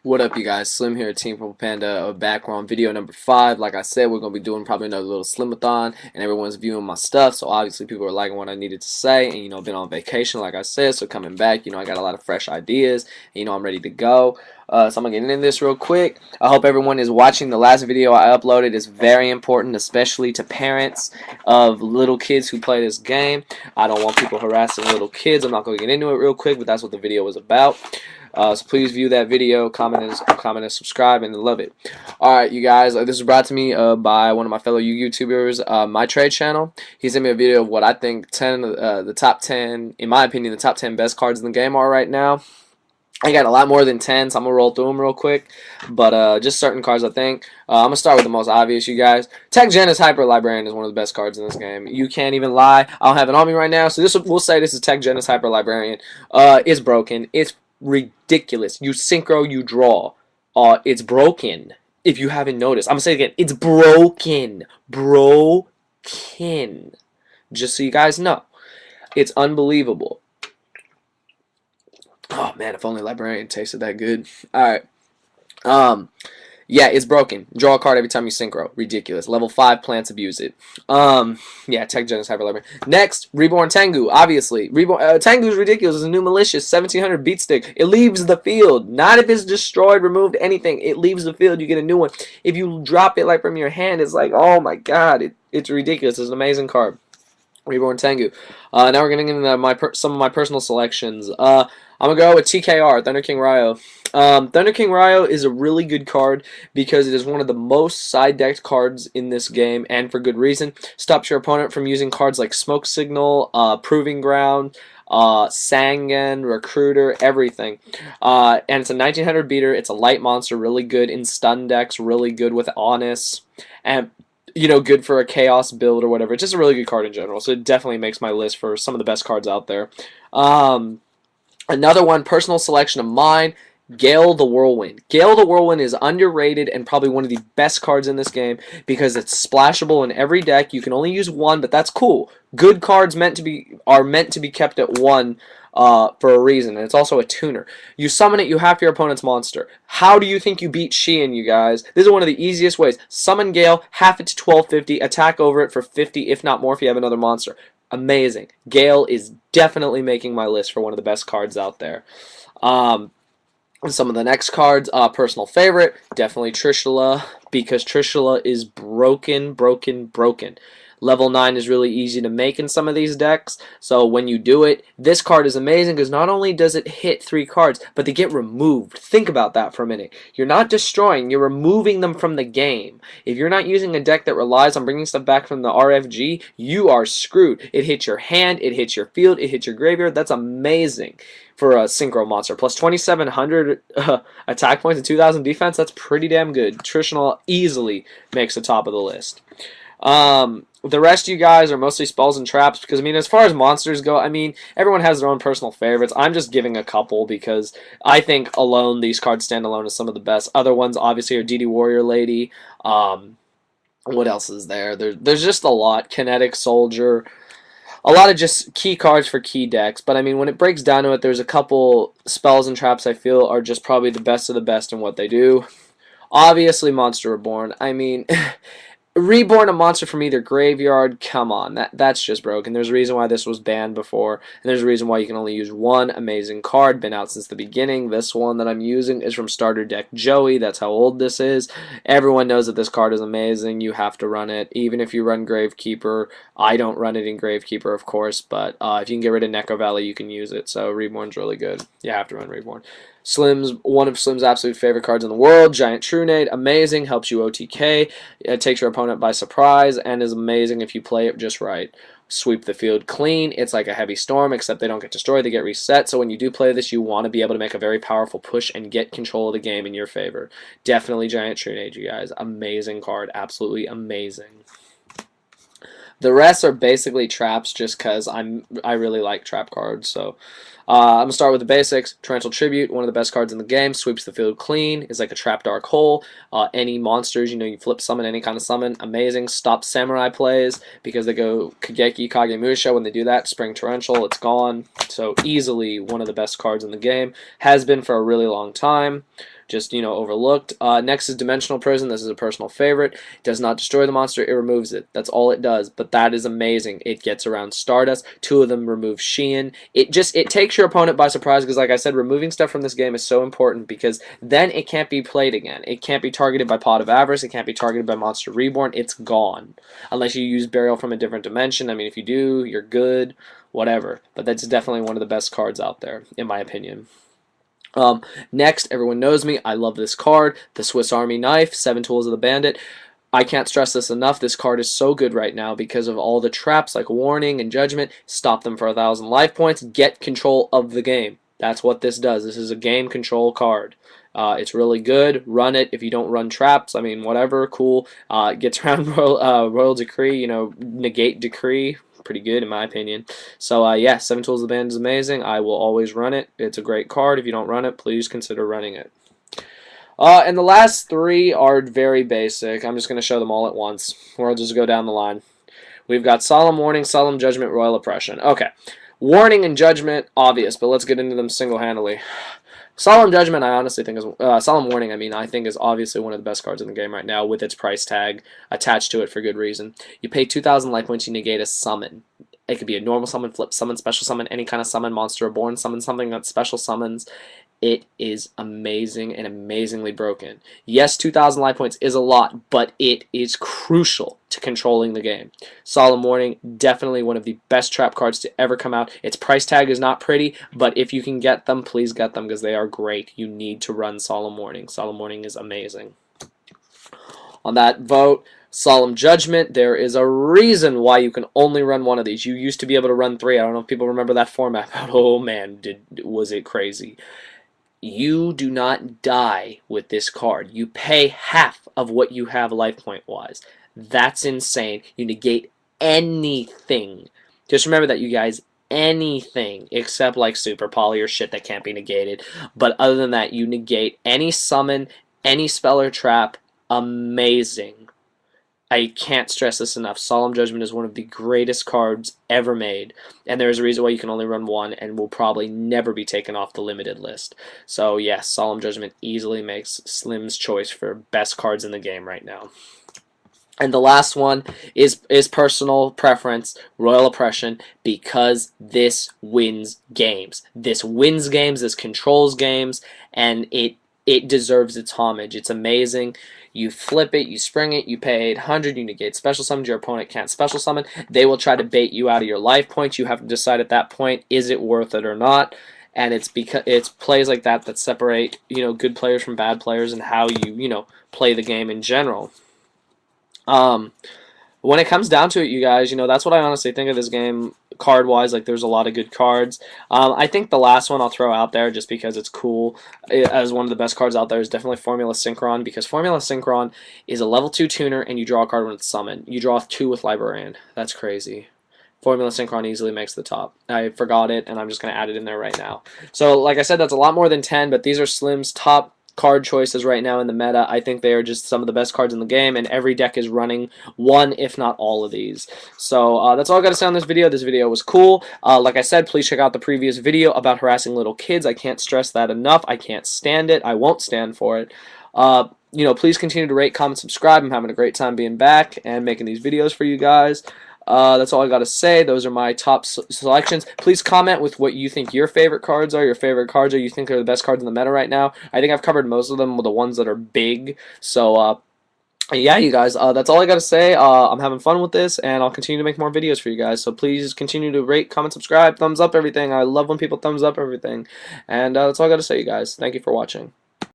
What up, you guys? Slim here at Team Purple Panda. Back on video number 5. Like I said, we're going to be doing probably another little Slimathon, and everyone's viewing my stuff, so obviously people are liking what I needed to say, and, been on vacation, like I said, so coming back, I got a lot of fresh ideas, and, I'm ready to go. So I'm going to get into this real quick. I hope everyone is watching. The last video I uploaded is very important, especially to parents of little kids who play this game. I don't want people harassing little kids. I'm not going to get into it real quick, but that's what the video was about. So please view that video, comment and subscribe, and love it. Alright, you guys, this was brought to me by one of my fellow YouTubers, My Trade Channel. He sent me a video of what I think the top 10, in my opinion, the top 10 best cards in the game are right now. I got a lot more than 10, so I'm going to roll through them real quick. But just certain cards, I think. I'm going to start with the most obvious, you guys. Tech Genis Hyper Librarian is one of the best cards in this game. You can't even lie. I don't have it on me right now, so we'll say this is Tech Genis Hyper Librarian. It's broken. It's ridiculous. You synchro, you draw. It's broken. If you haven't noticed. I'm going to say it again. It's broken. Broken. Just so you guys know. It's unbelievable. Oh man, if only Librarian tasted that good. Alright. Yeah, it's broken. Draw a card every time you synchro. Ridiculous. Level 5 plants abuse it. Yeah, Tech Genis Hyper Librarian. Next, Reborn Tengu, obviously. Tengu's ridiculous. It's a new malicious 1700 beat stick. It leaves the field. Not if it's destroyed, removed, anything. It leaves the field, you get a new one. If you drop it like from your hand, it's like, oh my god, it's ridiculous. It's an amazing card. Reborn Tengu. Now we're getting into some of my personal selections. I'm going to go with TKR, Thunder King Ryo. Thunder King Ryo is a really good card because it is one of the most side-decked cards in this game, and for good reason. Stops your opponent from using cards like Smoke Signal, Proving Ground, Sangan, Recruiter, everything. And it's a 1900 beater. It's a light monster, really good in stun decks, really good with Honest, and good for a chaos build or whatever. It's just a really good card in general, so it definitely makes my list for some of the best cards out there. Another one, personal selection of mine, Gale the Whirlwind. Gale the Whirlwind is underrated and probably one of the best cards in this game because it's splashable in every deck. You can only use one, but that's cool. Good cards are meant to be kept at one for a reason, and it's also a tuner. You summon it, you half your opponent's monster. How do you think you beat Sheehan, you guys? This is one of the easiest ways. Summon Gale, half it to 1250, attack over it for 50, if not more if you have another monster. Amazing. Gale is definitely making my list for one of the best cards out there. Some of the next cards, personal favorite, definitely Trishula, because Trishula is broken. Level 9 is really easy to make in some of these decks, so when you do it, this card is amazing because not only does it hit 3 cards, but they get removed. Think about that for a minute. You're not destroying, you're removing them from the game. If you're not using a deck that relies on bringing stuff back from the RFG, you are screwed. It hits your hand, it hits your field, it hits your graveyard. That's amazing for a synchro monster. Plus 2,700 attack points and 2,000 defense, that's pretty damn good. Trishula easily makes the top of the list. The rest of you guys are mostly spells and traps because, as far as monsters go, everyone has their own personal favorites. I'm just giving a couple because I think alone these cards stand alone as some of the best. Other ones, obviously, are DD Warrior Lady. What else is there? There's just a lot. Kinetic Soldier. A lot of just key cards for key decks. But, when it breaks down to it, there's a couple spells and traps I feel are just probably the best of the best in what they do. Obviously, Monster Reborn. Reborn a monster from either graveyard, come on, that's just broken. There's a reason why this was banned before, and there's a reason why you can only use one amazing card, been out since the beginning. This one that I'm using is from Starter Deck Joey, that's how old this is. Everyone knows that this card is amazing, you have to run it, even if you run Gravekeeper. I don't run it in Gravekeeper, of course, but if you can get rid of Neko Valley, you can use it, so Reborn's really good. You have to run Reborn. One of Slim's absolute favorite cards in the world, Giant Trunade, amazing, helps you OTK, it takes your opponent by surprise, and is amazing if you play it just right. Sweep the field clean, it's like a heavy storm, except they don't get destroyed, they get reset, so when you do play this, you want to be able to make a very powerful push and get control of the game in your favor. Definitely Giant Trunade, you guys. Amazing card, absolutely amazing. The rest are basically traps just because I really like trap cards, so I'm going to start with the basics. Torrential Tribute, one of the best cards in the game, sweeps the field clean, is like a trap dark hole. Any monsters, you flip summon, any kind of summon, amazing. Stops Samurai plays because they go Kageki, Kagemusha. When they do that, Spring Torrential, it's gone. So easily one of the best cards in the game. Has been for a really long time. just, overlooked. Next is Dimensional Prison. This is a personal favorite. It does not destroy the monster, it removes it. That's all it does, but that is amazing. It gets around Stardust. 2 of them remove Sheehan. It takes your opponent by surprise because, like I said, removing stuff from this game is so important because then it can't be played again. It can't be targeted by Pot of Avarice. It can't be targeted by Monster Reborn. It's gone. Unless you use Burial from a different dimension. I mean, if you do, you're good. Whatever. But that's definitely one of the best cards out there, in my opinion. Next, everyone knows me. I love this card. The Swiss Army Knife, 7 Tools of the Bandit. I can't stress this enough. This card is so good right now because of all the traps like Warning and Judgment. Stop them for 1,000 life points. Get control of the game. That's what this does. This is a game control card. It's really good. Run it. If you don't run traps, I mean, whatever, cool. It gets around Royal Decree, negate Decree. Pretty good in my opinion. So yeah, 7 Tools of the Band is amazing. I will always run it. It's a great card. If you don't run it, please consider running it. And the last 3 are very basic. I'm just going to show them all at once, or I'll just go down the line. We've got Solemn Warning, Solemn Judgment, Royal Oppression. Okay, Warning and Judgment, obvious, but let's get into them single-handedly. Solemn Judgment, I honestly think is Solemn Warning. I think is obviously one of the best cards in the game right now, with its price tag attached to it for good reason. You pay 2,000 life points, you negate a summon. It could be a normal summon, flip summon, special summon, any kind of summon, monster reborn summon, something that special summons. It is amazing and amazingly broken. Yes, 2,000 life points is a lot, but it is crucial to controlling the game. Solemn Warning, definitely one of the best trap cards to ever come out. Its price tag is not pretty, but if you can get them, please get them because they are great. You need to run Solemn Warning. Solemn Warning is amazing. On that vote, Solemn Judgment, there is a reason why you can only run one of these. You used to be able to run 3. I don't know if people remember that format, but oh man, was it crazy. You do not die with this card. You pay half of what you have life point wise. That's insane. You negate anything. Just remember that, you guys. Anything except like Super Poly or shit that can't be negated. But other than that, you negate any summon, any spell or trap. Amazing. I can't stress this enough. Solemn Judgment is one of the greatest cards ever made, and there's a reason why you can only run 1 and will probably never be taken off the limited list. So yes, Solemn Judgment easily makes Slim's choice for best cards in the game right now. And the last one is personal preference, Royal Oppression, because this wins games. This wins games, this controls games, and it deserves its homage. It's amazing. You flip it, you spring it, you pay 800, you negate special summons, your opponent can't special summon. They will try to bait you out of your life points. You have to decide at that point, is it worth it or not? And it's because it's plays like that that separate, good players from bad players and how you, play the game in general. When it comes down to it, you guys, that's what I honestly think of this game card-wise. Like, there's a lot of good cards. I think the last one I'll throw out there just because it's cool as one of the best cards out there is definitely Formula Synchron, because Formula Synchron is a level 2 tuner and you draw a card when it's summoned. You draw 2 with Librarian. That's crazy. Formula Synchron easily makes the top. I forgot it, and I'm just going to add it in there right now. So, like I said, that's a lot more than 10, but these are Slim's top card choices right now in the meta. I think they are just some of the best cards in the game, and every deck is running one, if not all of these. So that's all I got to say on this video. This video was cool. Like I said, please check out the previous video about harassing little kids. I can't stress that enough. I can't stand it. I won't stand for it. Please continue to rate, comment, subscribe. I'm having a great time being back and making these videos for you guys. That's all I got to say. Those are my top selections. Please comment with what you think your favorite cards are, or you think are the best cards in the meta right now. I think I've covered most of them with the ones that are big. So, yeah, you guys, that's all I got to say. I'm having fun with this, and I'll continue to make more videos for you guys. So please continue to rate, comment, subscribe, thumbs up everything. I love when people thumbs up everything. And that's all I got to say, you guys. Thank you for watching.